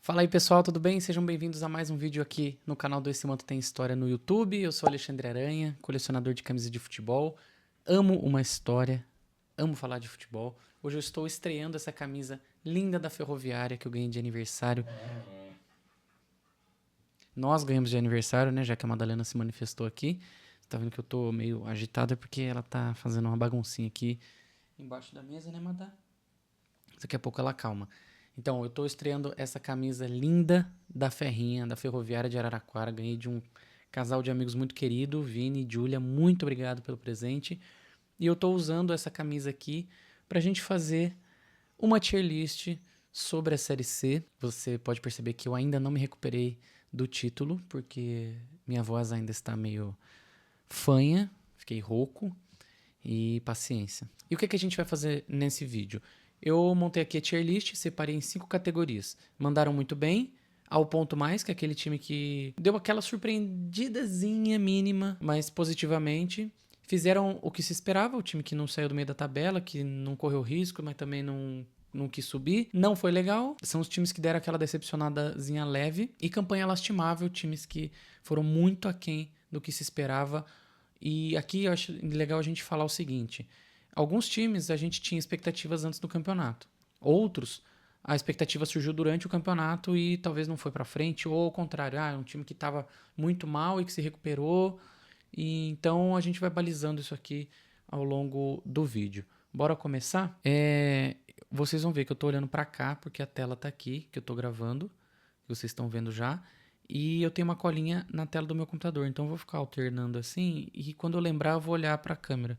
Fala aí pessoal, tudo bem? Sejam bem-vindos a mais um vídeo aqui no canal do Esse Manto Tem História no YouTube. Eu sou Alexandre Aranha, colecionador de camisas de futebol. Amo uma história, amo falar de futebol. Hoje eu estou estreando essa camisa linda da Ferroviária que eu ganhei de aniversário. Nós ganhamos de aniversário, né? Já que a Madalena se manifestou aqui. Você tá vendo que eu tô meio agitado, é porque ela tá fazendo uma baguncinha aqui embaixo da mesa, né, Madá? Daqui a pouco ela calma. Então, eu estou estreando essa camisa linda da Ferrinha, da Ferroviária de Araraquara. Ganhei de um casal de amigos muito querido, Vini e Júlia. Muito obrigado pelo presente. E eu estou usando essa camisa aqui para a gente fazer uma tier list sobre a Série C. Você pode perceber que eu ainda não me recuperei do título, porque minha voz ainda está meio fanha. Fiquei rouco. E paciência. E o que a gente vai fazer nesse vídeo? Eu montei aqui a tier list, separei em 5 categorias. Mandaram muito bem, ao ponto mais, que é aquele time que deu aquela surpreendidazinha mínima, mas positivamente. Fizeram o que se esperava, o time que não saiu do meio da tabela, que não correu risco, mas também não quis subir. Não foi legal. São os times que deram aquela decepcionadazinha leve. E campanha lastimável, times que foram muito aquém do que se esperava. E aqui eu acho legal a gente falar o seguinte: alguns times a gente tinha expectativas antes do campeonato, outros a expectativa surgiu durante o campeonato e talvez não foi para frente, ou ao contrário, é um time que estava muito mal e que se recuperou. E então a gente vai balizando isso aqui ao longo do vídeo. Bora começar? Vocês vão ver que eu estou olhando para cá porque a tela está aqui, que eu estou gravando, que vocês estão vendo já. E eu tenho uma colinha na tela do meu computador, então eu vou ficar alternando assim e quando eu lembrar eu vou olhar para a câmera.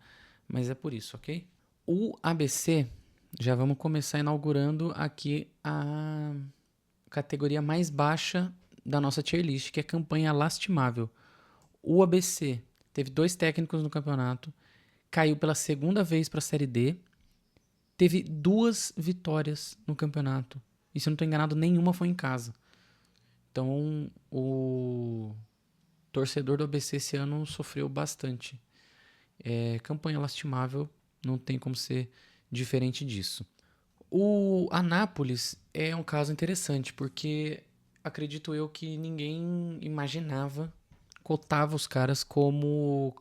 Mas é por isso, ok? O ABC, já vamos começar inaugurando aqui a categoria mais baixa da nossa tier list, que é campanha lastimável. O ABC teve 2 técnicos no campeonato, caiu pela segunda vez para a Série D, teve 2 vitórias no campeonato. E se eu não estou enganado, nenhuma foi em casa. Então, o torcedor do ABC esse ano sofreu bastante. Campanha lastimável, não tem como ser diferente disso. O Anápolis é um caso interessante, porque acredito eu que ninguém imaginava, cotava os caras como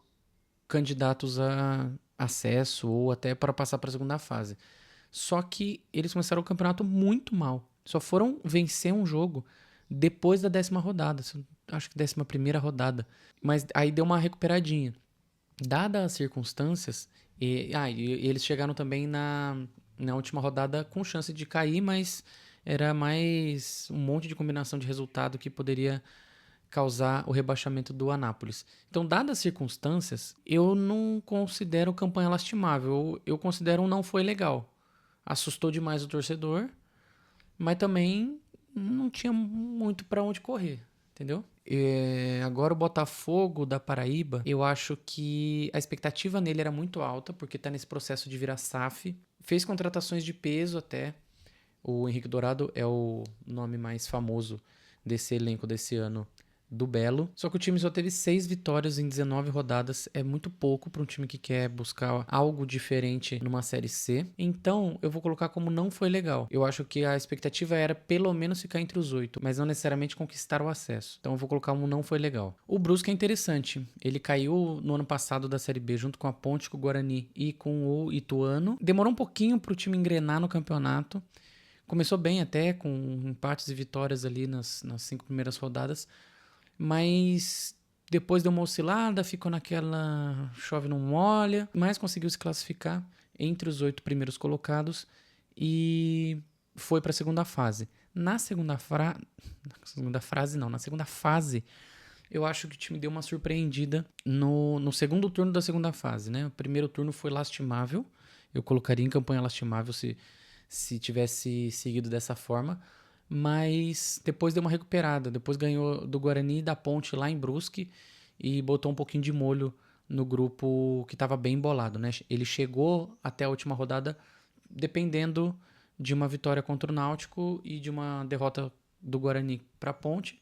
candidatos a acesso ou até para passar para a segunda fase. Só que eles começaram o campeonato muito mal. Só foram vencer um jogo depois da 10ª rodada. Acho que 11ª rodada. Mas aí deu uma recuperadinha. Dadas as circunstâncias, e eles chegaram também na última rodada com chance de cair, mas era mais um monte de combinação de resultado que poderia causar o rebaixamento do Anápolis. Então, dadas as circunstâncias, eu não considero campanha lastimável. Eu considero um não foi legal. Assustou demais o torcedor, mas também não tinha muito para onde correr, entendeu? Agora o Botafogo da Paraíba, eu acho que a expectativa nele era muito alta, porque está nesse processo de virar SAF. Fez contratações de peso até. O Henrique Dourado é o nome mais famoso desse elenco desse ano do Belo. Só que o time só teve 6 vitórias em 19 rodadas. É muito pouco para um time que quer buscar algo diferente numa Série C. Então, eu vou colocar como não foi legal. Eu acho que a expectativa era pelo menos ficar entre os 8, mas não necessariamente conquistar o acesso. Então, eu vou colocar como não foi legal. O Brusque é interessante. Ele caiu no ano passado da Série B junto com a Ponte, com o Guarani e com o Ituano. Demorou um pouquinho para o time engrenar no campeonato. Começou bem até, com empates e vitórias ali nas 5 primeiras rodadas. Mas depois deu uma oscilada, ficou naquela chove não molha, mas conseguiu se classificar entre os 8 primeiros colocados e foi para a segunda fase. Na segunda fase, eu acho que o time deu uma surpreendida no segundo turno da segunda fase, né? O primeiro turno foi lastimável, eu colocaria em campanha lastimável se tivesse seguido dessa forma. Mas depois deu uma recuperada. Depois ganhou do Guarani e da Ponte lá em Brusque e botou um pouquinho de molho no grupo que estava bem embolado, né? Ele chegou até a última rodada dependendo de uma vitória contra o Náutico e de uma derrota do Guarani para a Ponte.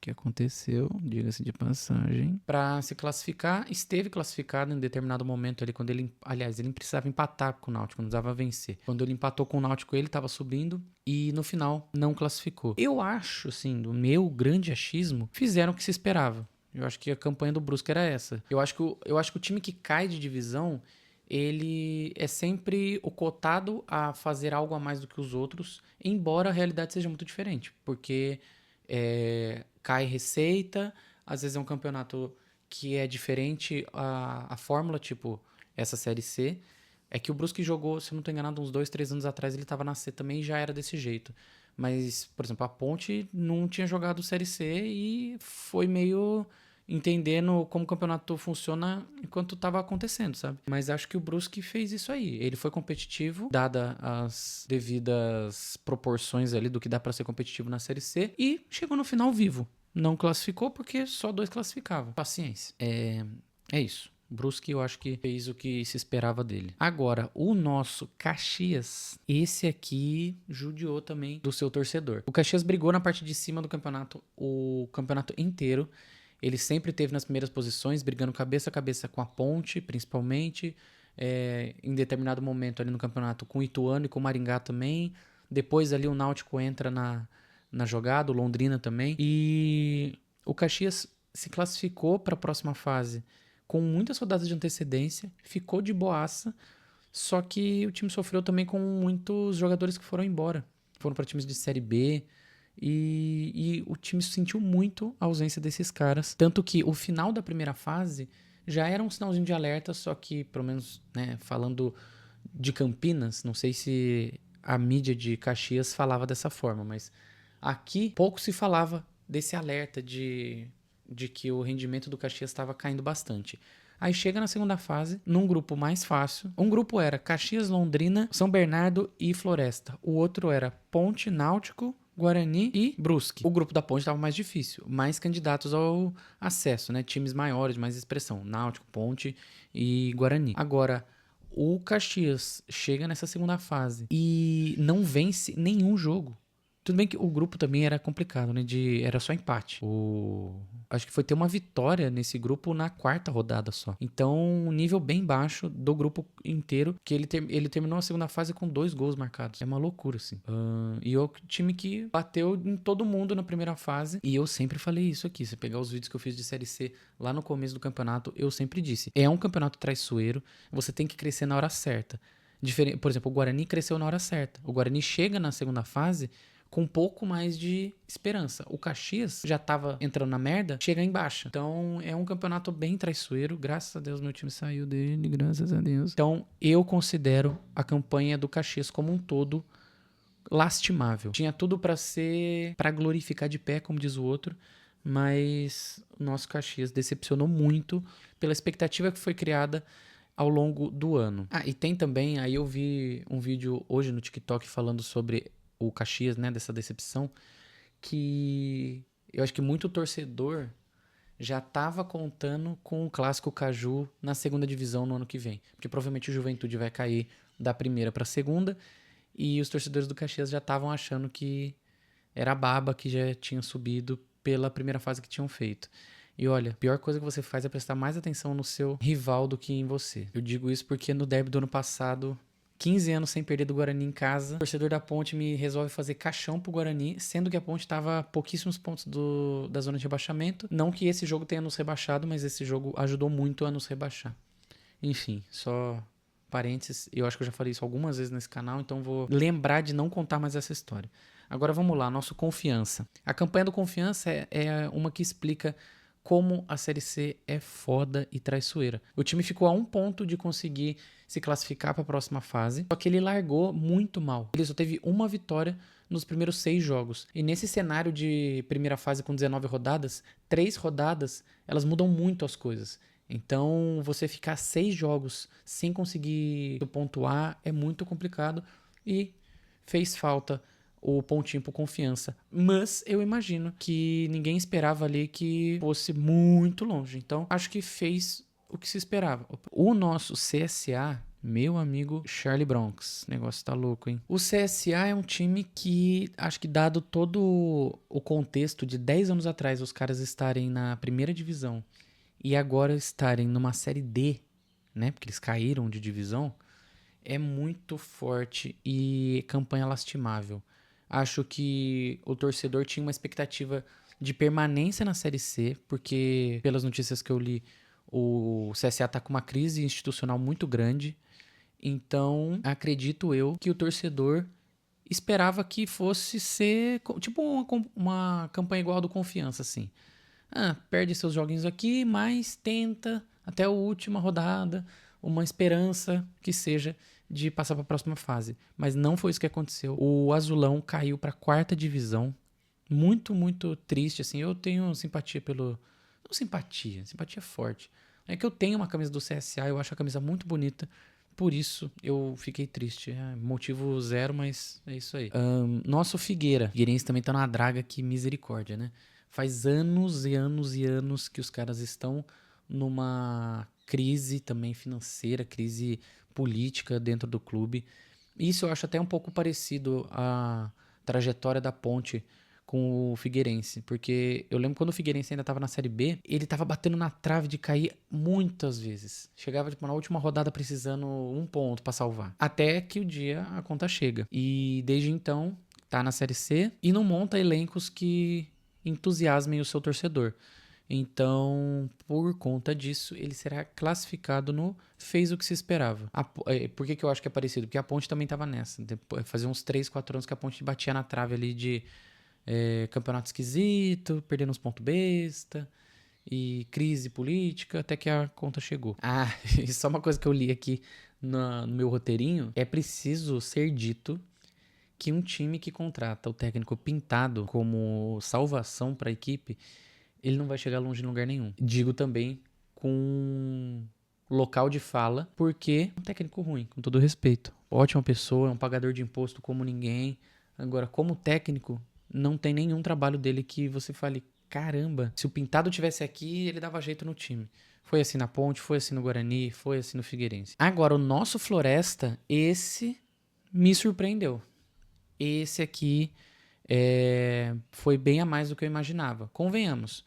que aconteceu, diga-se de passagem, para se classificar. Esteve classificado em determinado momento ali, quando ele, aliás, ele precisava empatar com o Náutico, não precisava vencer. Quando ele empatou com o Náutico, ele estava subindo e no final não classificou. Eu acho, assim, do meu grande achismo, fizeram o que se esperava. Eu acho que a campanha do Brusque era essa. Eu acho que o time que cai de divisão, ele é sempre o cotado a fazer algo a mais do que os outros, embora a realidade seja muito diferente, porque cai receita, às vezes é um campeonato que é diferente a fórmula, tipo essa Série C. É que o Brusque jogou, se eu não estou enganado, uns 2, 3 anos atrás ele estava na C também e já era desse jeito. Mas, por exemplo, a Ponte não tinha jogado Série C e foi meio entendendo como o campeonato funciona enquanto estava acontecendo, sabe? Mas acho que o Brusque fez isso aí. Ele foi competitivo, dada as devidas proporções ali do que dá para ser competitivo na Série C, e chegou no final vivo. Não classificou porque só 2 classificavam. Paciência. É isso. Brusque, eu acho que fez o que se esperava dele. Agora, o nosso Caxias, esse aqui judiou também do seu torcedor. O Caxias brigou na parte de cima do campeonato, o campeonato inteiro. Ele sempre teve nas primeiras posições, brigando cabeça a cabeça com a Ponte, principalmente. Em determinado momento ali no campeonato com o Ituano e com o Maringá também. Depois ali o Náutico entra na jogada, o Londrina também. E o Caxias se classificou para a próxima fase com muitas rodadas de antecedência, ficou de boaça, só que o time sofreu também com muitos jogadores que foram embora. Foram para times de Série B e o time sentiu muito a ausência desses caras. Tanto que o final da primeira fase já era um sinalzinho de alerta, só que, pelo menos, né, falando de Campinas, não sei se a mídia de Caxias falava dessa forma, mas aqui pouco se falava desse alerta de que o rendimento do Caxias estava caindo bastante. Aí chega na segunda fase, num grupo mais fácil. Um grupo era Caxias, Londrina, São Bernardo e Floresta. O outro era Ponte, Náutico, Guarani e Brusque. O grupo da Ponte estava mais difícil, mais candidatos ao acesso, né? Times maiores, mais expressão. Náutico, Ponte e Guarani. Agora, o Caxias chega nessa segunda fase e não vence nenhum jogo. Tudo bem que o grupo também era complicado, né? Era só empate. Acho que foi ter uma vitória nesse grupo na quarta rodada só. Então, um nível bem baixo do grupo inteiro, que ele terminou a segunda fase com 2 gols marcados. É uma loucura, assim. E o time que bateu em todo mundo na primeira fase. E eu sempre falei isso aqui. Se pegar os vídeos que eu fiz de Série C lá no começo do campeonato, eu sempre disse. É um campeonato traiçoeiro, você tem que crescer na hora certa. Por exemplo, o Guarani cresceu na hora certa. O Guarani chega na segunda fase com um pouco mais de esperança. O Caxias já tava entrando na merda, chega em baixa. Então, é um campeonato bem traiçoeiro. Graças a Deus, meu time saiu dele, graças a Deus. Então, eu considero a campanha do Caxias como um todo lastimável. Tinha tudo para glorificar de pé, como diz o outro, mas o nosso Caxias decepcionou muito pela expectativa que foi criada ao longo do ano. E tem também, aí eu vi um vídeo hoje no TikTok falando sobre o Caxias, né, dessa decepção, que eu acho que muito torcedor já estava contando com o clássico Caju na segunda divisão no ano que vem, porque provavelmente o Juventude vai cair da primeira para a segunda e os torcedores do Caxias já estavam achando que era a baba que já tinha subido pela primeira fase que tinham feito. E olha, a pior coisa que você faz é prestar mais atenção no seu rival do que em você. Eu digo isso porque no derby do ano passado, 15 anos sem perder do Guarani em casa, o torcedor da Ponte me resolve fazer caixão pro Guarani, sendo que a Ponte estava a pouquíssimos pontos da zona de rebaixamento. Não que esse jogo tenha nos rebaixado, mas esse jogo ajudou muito a nos rebaixar. Enfim, só parênteses, eu acho que eu já falei isso algumas vezes nesse canal, então vou lembrar de não contar mais essa história. Agora vamos lá, nosso Confiança. A campanha do Confiança é uma que explica como a Série C é foda e traiçoeira. O time ficou a 1 ponto de conseguir se classificar para a próxima fase, só que ele largou muito mal. Ele só teve uma vitória nos primeiros 6 jogos. E nesse cenário de primeira fase com 19 rodadas, 3 rodadas, elas mudam muito as coisas. Então, você ficar 6 jogos sem conseguir pontuar é muito complicado e fez falta o pontinho por Confiança. Mas eu imagino que ninguém esperava ali que fosse muito longe. Então, acho que fez o que se esperava. O nosso CSA, Meu amigo Charlie Bronx. O negócio tá louco, hein? O CSA é um time que, acho que dado todo o contexto de 10 anos atrás, os caras estarem na primeira divisão e agora estarem numa série D, né? Porque eles caíram de divisão, é muito forte e campanha lastimável. Acho que o torcedor tinha uma expectativa de permanência na Série C, porque pelas notícias que eu li, o CSA tá com uma crise institucional muito grande. Então, acredito eu que o torcedor esperava que fosse ser tipo uma campanha igual a do Confiança, assim. Perde seus joguinhos aqui, mas tenta até a última rodada, uma esperança que seja de passar para a próxima fase. Mas não foi isso que aconteceu. O Azulão caiu para a quarta divisão. Muito, muito triste, assim. Eu tenho simpatia pelo... Não simpatia é forte. É que eu tenho uma camisa do CSA, eu acho a camisa muito bonita. Por isso eu fiquei triste. Motivo zero, mas é isso aí. Nosso Figueira. Figueirense também tá numa draga, que misericórdia, né? Faz anos e anos e anos que os caras estão numa crise também financeira, crise política dentro do clube. Isso eu acho até um pouco parecido à trajetória da Ponte com o Figueirense, porque eu lembro quando o Figueirense ainda estava na Série B, ele estava batendo na trave de cair muitas vezes. Chegava tipo, na última rodada precisando um ponto para salvar. Até que o dia a conta chega. E desde então tá na Série C e não monta elencos que entusiasmem o seu torcedor. Então, por conta disso, ele será classificado no fez o que se esperava. Por que eu acho que é parecido? Porque a Ponte também estava nessa. Fazia uns 3, 4 anos que a Ponte batia na trave ali de campeonato esquisito, perdendo uns pontos besta e crise política, até que a conta chegou. E só uma coisa que eu li aqui no meu roteirinho, é preciso ser dito que um time que contrata o técnico Pintado como salvação para a equipe, ele não vai chegar longe em lugar nenhum. Digo também com local de fala, porque é um técnico ruim, com todo respeito. Ótima pessoa, é um pagador de imposto como ninguém. Agora, como técnico, não tem nenhum trabalho dele que você fale, caramba, se o Pintado tivesse aqui, ele dava jeito no time. Foi assim na Ponte, foi assim no Guarani, foi assim no Figueirense. Agora, o nosso Floresta, esse me surpreendeu. Esse aqui foi bem a mais do que eu imaginava. Convenhamos.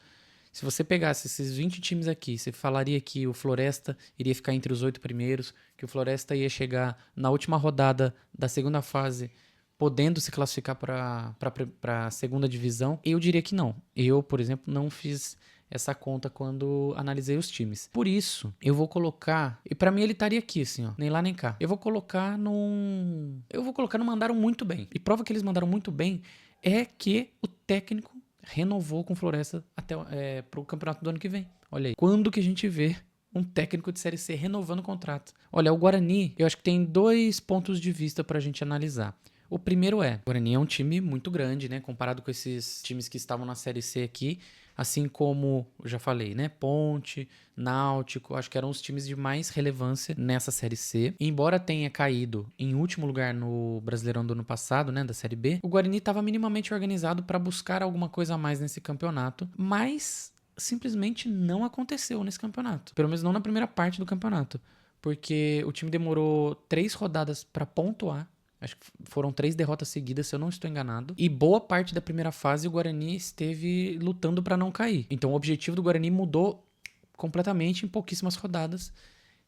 Se você pegasse esses 20 times aqui, você falaria que o Floresta iria ficar entre os 8 primeiros, que o Floresta ia chegar na última rodada da segunda fase, podendo se classificar para a segunda divisão? Eu diria que não. Eu, por exemplo, não fiz essa conta quando analisei os times. Por isso, eu vou colocar... E pra mim ele estaria aqui, assim, ó. Nem lá, nem cá. Eu vou colocar num... mandaram muito bem. E prova que eles mandaram muito bem é que o técnico renovou com Floresta até pro campeonato do ano que vem. Olha aí. Quando que a gente vê um técnico de Série C renovando o contrato? Olha, o Guarani, eu acho que tem 2 pontos de vista pra gente analisar. O primeiro o Guarani é um time muito grande, né? Comparado com esses times que estavam na Série C aqui. Assim como, eu já falei, né? Ponte, Náutico, acho que eram os times de mais relevância nessa Série C. Embora tenha caído em último lugar no Brasileirão do ano passado, né? Da Série B, o Guarani estava minimamente organizado para buscar alguma coisa a mais nesse campeonato, mas simplesmente não aconteceu nesse campeonato. Pelo menos não na primeira parte do campeonato. Porque o time demorou 3 rodadas para pontuar. Acho que foram 3 derrotas seguidas, se eu não estou enganado. E boa parte da primeira fase o Guarani esteve lutando para não cair. Então o objetivo do Guarani mudou completamente em pouquíssimas rodadas.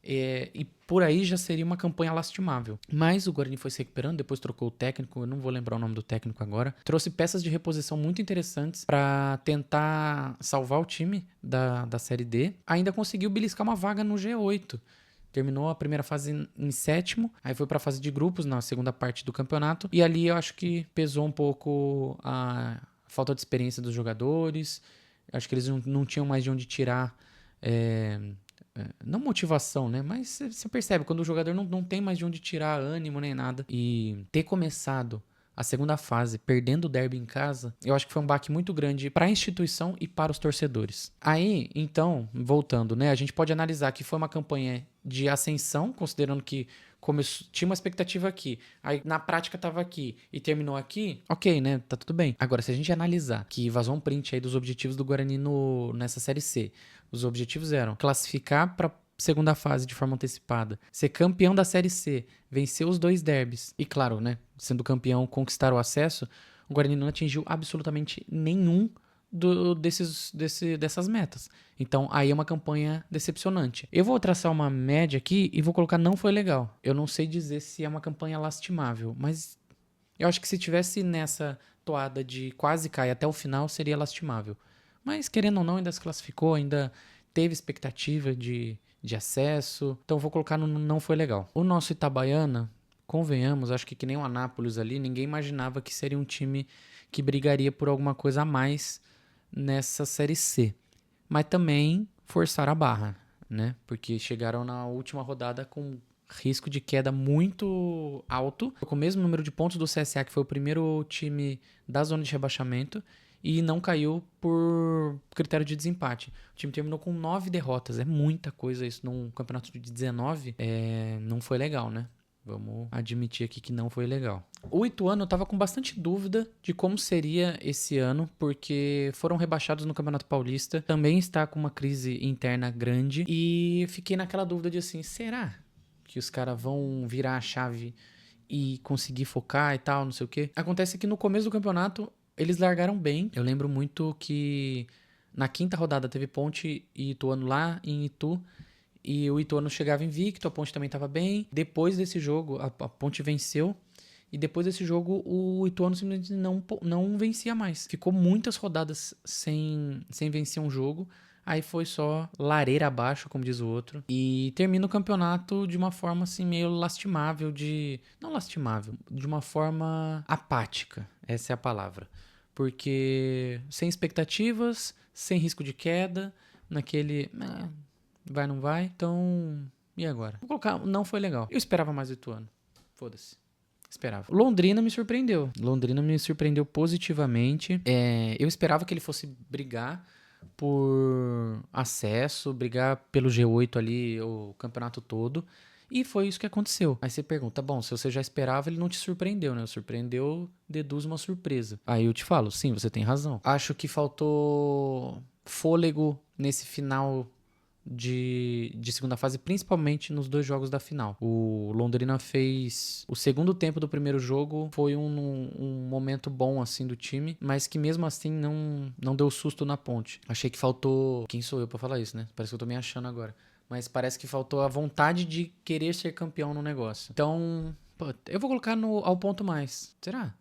E por aí já seria uma campanha lastimável. Mas o Guarani foi se recuperando, depois trocou o técnico, eu não vou lembrar o nome do técnico agora. Trouxe peças de reposição muito interessantes para tentar salvar o time da Série D. Ainda conseguiu beliscar uma vaga no G8. Terminou a primeira fase em 7º, aí foi para a fase de grupos na segunda parte do campeonato. E ali eu acho que pesou um pouco a falta de experiência dos jogadores. Acho que eles não tinham mais de onde tirar, não motivação, né? Mas você percebe, quando o jogador não tem mais de onde tirar ânimo nem nada. E ter começado a segunda fase perdendo o derby em casa, eu acho que foi um baque muito grande para a instituição e para os torcedores. Aí, então, voltando, né? A gente pode analisar que foi uma campanha de ascensão, considerando que tinha uma expectativa aqui, aí na prática estava aqui e terminou aqui, ok, né? Tá tudo bem. Agora, se a gente analisar que vazou um print aí dos objetivos do Guarani nessa Série C, os objetivos eram classificar para segunda fase de forma antecipada, ser campeão da Série C, vencer os 2 derbys e, claro, né, sendo campeão, conquistar o acesso, o Guarani não atingiu absolutamente nenhum dessas metas. Então, aí é uma campanha decepcionante. Eu vou traçar uma média aqui e vou colocar não foi legal. Eu não sei dizer se é uma campanha lastimável, mas eu acho que se tivesse nessa toada de quase cair até o final, seria lastimável. Mas, querendo ou não, ainda se classificou, ainda teve expectativa de acesso. Então, eu vou colocar no não foi legal. O nosso Itabaiana, convenhamos, acho que nem o Anápolis ali, ninguém imaginava que seria um time que brigaria por alguma coisa a mais nessa Série C. Mas também forçaram a barra, né? Porque chegaram na última rodada com risco de queda muito alto, com o mesmo número de pontos do CSA, que foi o primeiro time da zona de rebaixamento, e não caiu por critério de desempate. O time terminou com 9 derrotas. É muita coisa isso num campeonato de 19. Não foi legal, né? Vamos admitir aqui que não foi legal. O Ituano eu tava com bastante dúvida de como seria esse ano, porque foram rebaixados no Campeonato Paulista, também está com uma crise interna grande, e fiquei naquela dúvida de assim, será que os caras vão virar a chave e conseguir focar e tal, não sei o quê? Acontece que no começo do campeonato eles largaram bem. Eu lembro muito que na quinta rodada teve Ponte e Ituano lá em Itu, e o Ituano chegava invicto, a Ponte também estava bem. Depois desse jogo, a Ponte venceu. E depois desse jogo, o Ituano simplesmente não vencia mais. Ficou muitas rodadas sem vencer um jogo. Aí foi só lareira abaixo, como diz o outro. E termina o campeonato de uma forma assim meio lastimável não lastimável, de uma forma apática. Essa é a palavra. Porque sem expectativas, sem risco de queda, naquele... vai, não vai? Então, e agora? Vou colocar, não foi legal. Eu esperava mais do Ituano. Foda-se. Esperava. Londrina me surpreendeu. Londrina me surpreendeu positivamente. Eu esperava que ele fosse brigar por acesso, brigar pelo G8 ali, o campeonato todo. E foi isso que aconteceu. Aí você pergunta, bom, se você já esperava, ele não te surpreendeu, né? Surpreendeu, deduz uma surpresa. Aí eu te falo, sim, você tem razão. Acho que faltou fôlego nesse final de segunda fase, principalmente nos 2 jogos da final. O Londrina fez... O segundo tempo do primeiro jogo foi um momento bom, assim, do time, mas que mesmo assim não deu susto na Ponte. Achei que faltou... Quem sou eu pra falar isso, né? Parece que eu tô me achando agora. Mas parece que faltou a vontade de querer ser campeão no negócio. Então, pô, eu vou colocar ao ponto mais. Será?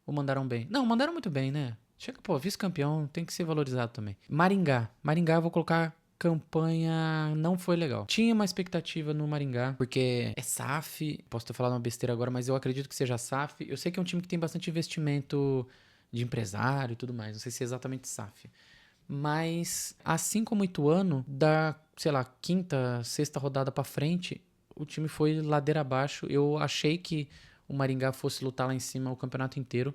Ou mandaram bem? Não, mandaram muito bem, né? Chega, pô, vice-campeão tem que ser valorizado também. Maringá eu vou colocar... Campanha não foi legal. Tinha uma expectativa no Maringá, porque é SAF. Posso ter falado uma besteira agora, mas eu acredito que seja SAF. Eu sei que é um time que tem bastante investimento de empresário e tudo mais. Não sei se é exatamente SAF. Mas, assim como o Ituano, da, sei lá, quinta, sexta rodada pra frente, o time foi ladeira abaixo. Eu achei que o Maringá fosse lutar lá em cima o campeonato inteiro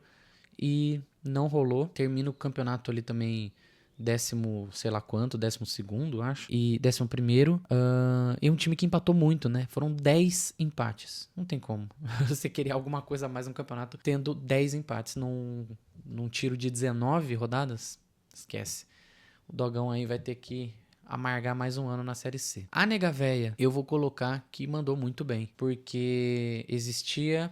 e não rolou. Termina o campeonato ali também... 10º, sei lá quanto, 12º, acho, e 11º, e um time que empatou muito, né? Foram 10 empates. Não tem como você querer alguma coisa a mais no campeonato tendo 10 empates num tiro de 19 rodadas. Esquece. O Dogão aí vai ter que amargar mais um ano na Série C. A Nega Véia, eu vou colocar que mandou muito bem, porque existia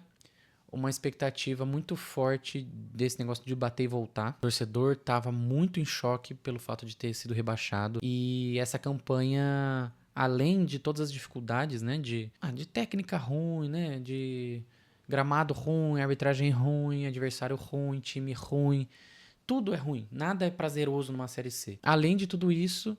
uma expectativa muito forte desse negócio de bater e voltar. O torcedor estava muito em choque pelo fato de ter sido rebaixado. E essa campanha, além de todas as dificuldades, né? De técnica ruim, né? De gramado ruim, arbitragem ruim, adversário ruim, time ruim. Tudo é ruim. Nada é prazeroso numa Série C. Além de tudo isso,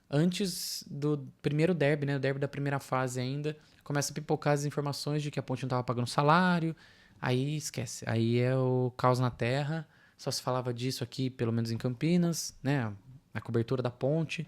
antes do primeiro derby, né? O derby da primeira fase ainda, começa a pipocar as informações de que a Ponte não estava pagando salário. Aí esquece, aí é o caos na terra. Só se falava disso aqui, pelo menos em Campinas, né? A cobertura da Ponte.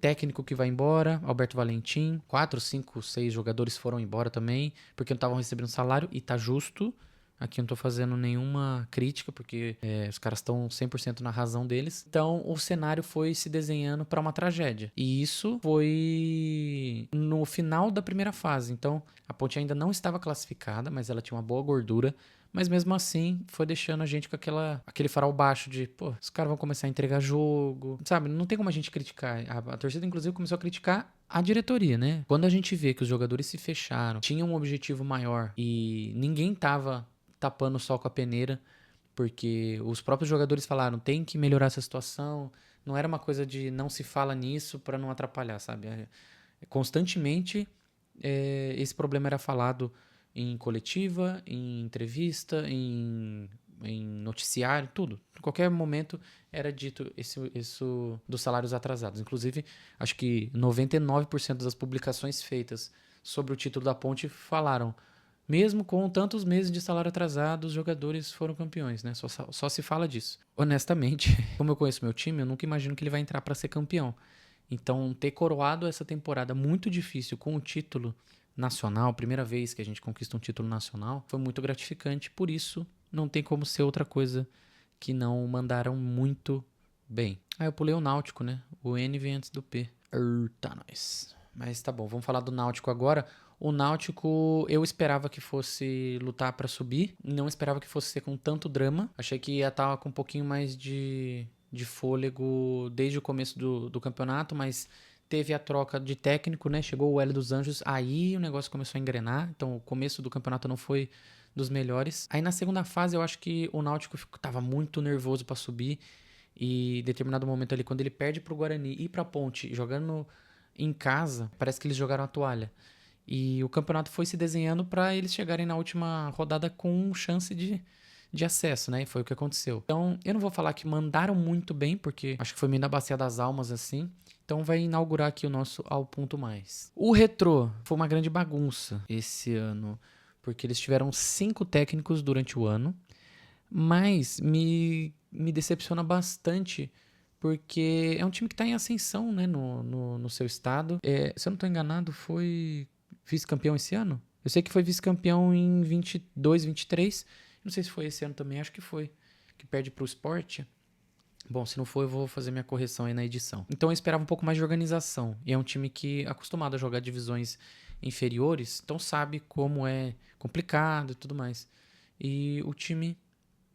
Técnico que vai embora, Alberto Valentim. 4, 5, 6 jogadores foram embora também, porque não estavam recebendo salário, e tá justo. Aqui eu não tô fazendo nenhuma crítica, porque os caras estão 100% na razão deles. Então, o cenário foi se desenhando para uma tragédia. E isso foi no final da primeira fase. Então, a Ponte ainda não estava classificada, mas ela tinha uma boa gordura mas mesmo assim foi deixando a gente com aquele farol baixo de, pô, os caras vão começar a entregar jogo, sabe? Não tem como a gente criticar. A torcida, inclusive, começou a criticar a diretoria, né? Quando a gente vê que os jogadores se fecharam, tinham um objetivo maior e ninguém tava tapando o sol com a peneira, porque os próprios jogadores falaram, tem que melhorar essa situação. Não era uma coisa de não se fala nisso pra não atrapalhar, sabe? Constantemente esse problema era falado em coletiva, em entrevista, em noticiário, tudo. Em qualquer momento era dito isso dos salários atrasados. Inclusive, acho que 99% das publicações feitas sobre o título da Ponte falaram, mesmo com tantos meses de salário atrasado, os jogadores foram campeões, né? Só se fala disso. Honestamente, como eu conheço meu time, eu nunca imagino que ele vai entrar para ser campeão. Então, ter coroado essa temporada muito difícil com o título nacional, primeira vez que a gente conquista um título nacional, foi muito gratificante. Por isso, não tem como ser outra coisa que não mandaram muito bem. Eu pulei o Náutico, né? O N vem antes do P. Eita, nós. Mas tá bom, vamos falar do Náutico agora. O Náutico, eu esperava que fosse lutar pra subir, não esperava que fosse ser com tanto drama. Achei que ia estar com um pouquinho mais de fôlego desde o começo do campeonato, mas teve a troca de técnico, né? Chegou o Hélio dos Anjos, aí o negócio começou a engrenar. Então o começo do campeonato não foi dos melhores. Aí na segunda fase eu acho que o Náutico tava muito nervoso pra subir e em determinado momento ali, quando ele perde pro Guarani e pra Ponte, jogando em casa, parece que eles jogaram a toalha. E o campeonato foi se desenhando para eles chegarem na última rodada com chance de acesso, né? E foi o que aconteceu. Então, eu não vou falar que mandaram muito bem, porque acho que foi meio na bacia das almas, assim. Então, vai inaugurar aqui o nosso Ao Ponto Mais. O Retrô foi uma grande bagunça esse ano, porque eles tiveram 5 técnicos durante o ano, mas me decepciona bastante, porque é um time que está em ascensão, né, no seu estado. Se eu não estou enganado, foi vice-campeão esse ano? Eu sei que foi vice-campeão em 22, 23. Não sei se foi esse ano também, acho que foi. Que perde pro Sport. Bom, se não for, eu vou fazer minha correção aí na edição. Então eu esperava um pouco mais de organização. E é um time que, acostumado a jogar divisões inferiores, então sabe como é complicado e tudo mais. E o time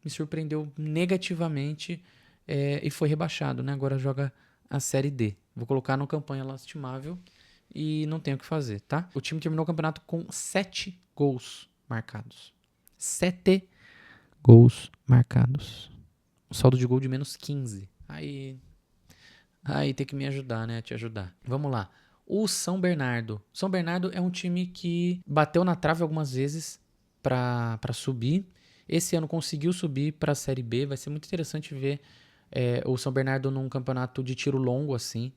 me surpreendeu negativamente e foi rebaixado, né? Agora joga a Série D. Vou colocar no campanha lastimável e não tem o que fazer, tá? O time terminou o campeonato com 7 gols marcados. 7 gols marcados. Um saldo de gol de menos 15. Aí tem que me ajudar, né? Te ajudar. Vamos lá. O São Bernardo. São Bernardo é um time que bateu na trave algumas vezes para subir. Esse ano conseguiu subir para a Série B. Vai ser muito interessante ver o São Bernardo num campeonato de tiro longo, assim.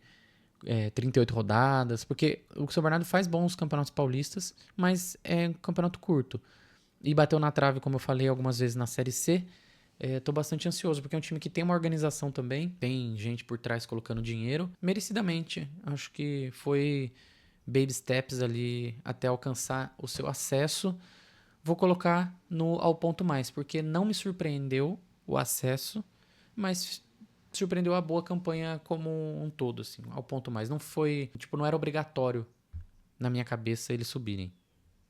38 rodadas, porque o São Bernardo faz bons campeonatos paulistas, mas é um campeonato curto. E bateu na trave, como eu falei algumas vezes, na Série C. Tô bastante ansioso, porque é um time que tem uma organização também, tem gente por trás colocando dinheiro, merecidamente. Acho que foi baby steps ali até alcançar o seu acesso. Vou colocar no Ao Ponto Mais, porque não me surpreendeu o acesso, mas surpreendeu a boa campanha como um todo, assim, Ao Ponto Mais. Não foi, não era obrigatório na minha cabeça eles subirem.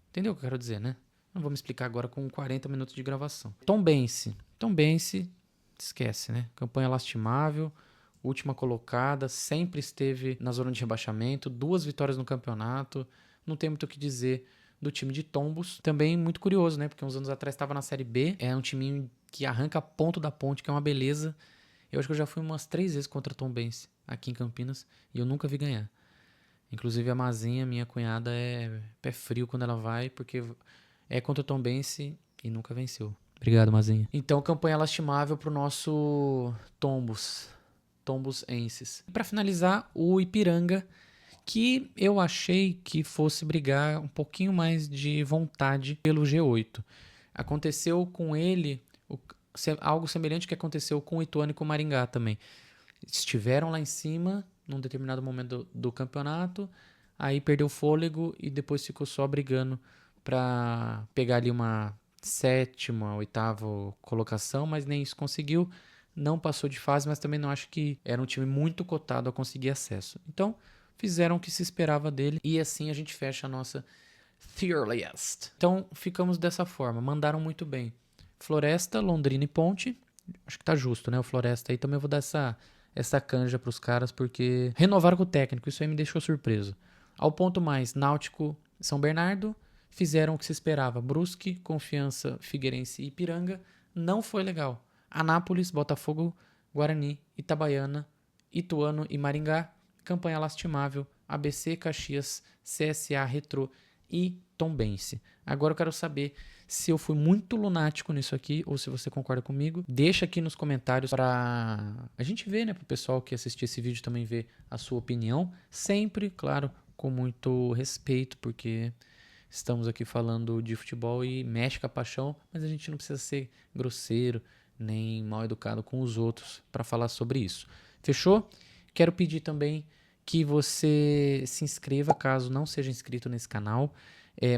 Entendeu o que eu quero dizer, né? Não vou me explicar agora com 40 minutos de gravação. Tombense, esquece, né? Campanha lastimável, última colocada, sempre esteve na zona de rebaixamento, 2 vitórias no campeonato, não tem muito o que dizer do time de Tombos. Também muito curioso, né? Porque uns anos atrás estava na Série B, é um time que arranca ponto da ponte, que é uma beleza. Eu acho que eu já fui umas 3 vezes contra Tombense aqui em Campinas e eu nunca vi ganhar. Inclusive a Mazinha, minha cunhada, é pé frio quando ela vai, porque é contra o Tombense e nunca venceu. Obrigado, Mazinha. Então, campanha lastimável pro nosso Tombusenses. Para finalizar, o Ipiranga, que eu achei que fosse brigar um pouquinho mais de vontade pelo G8. Aconteceu com ele algo semelhante que aconteceu com o Ituano e com o Maringá também. Estiveram lá em cima num determinado momento do campeonato, aí perdeu o fôlego e depois ficou só brigando para pegar ali uma 7ª, 8ª colocação, mas nem isso conseguiu. Não passou de fase, mas também não acho que era um time muito cotado a conseguir acesso. Então, fizeram o que se esperava dele e assim a gente fecha a nossa Tier List. Então, ficamos dessa forma. Mandaram muito bem. Floresta, Londrina e Ponte. Acho que tá justo, né? O Floresta aí também eu vou dar essa canja pros caras, porque renovaram com o técnico, isso aí me deixou surpreso. Ao ponto mais, Náutico, São Bernardo, fizeram o que se esperava. Brusque, Confiança, Figueirense e Ipiranga, não foi legal. Anápolis, Botafogo, Guarani, Itabaiana, Ituano e Maringá, campanha lastimável. ABC, Caxias, CSA, Retrô e Tombense. Agora eu quero saber se eu fui muito lunático nisso aqui ou se você concorda comigo. Deixa aqui nos comentários para a gente ver, né, para o pessoal que assistir esse vídeo também ver a sua opinião. Sempre, claro, com muito respeito, porque estamos aqui falando de futebol e mexe com a paixão, mas a gente não precisa ser grosseiro nem mal educado com os outros para falar sobre isso. Fechou? Quero pedir também que você se inscreva caso não seja inscrito nesse canal.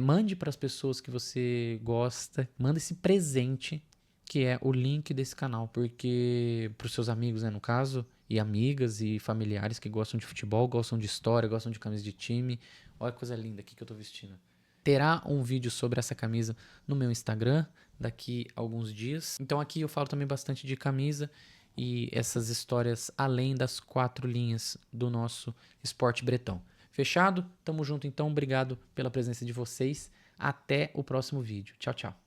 Mande para as pessoas que você gosta, manda esse presente que é o link desse canal, porque para os seus amigos, né, no caso, e amigas e familiares que gostam de futebol, gostam de história, gostam de camisa de time. Olha que coisa linda aqui que eu tô vestindo. Terá um vídeo sobre essa camisa no meu Instagram daqui a alguns dias. Então aqui eu falo também bastante de camisa e essas histórias além das 4 linhas do nosso esporte bretão. Fechado? Tamo junto então, obrigado pela presença de vocês. Até o próximo vídeo. Tchau, tchau.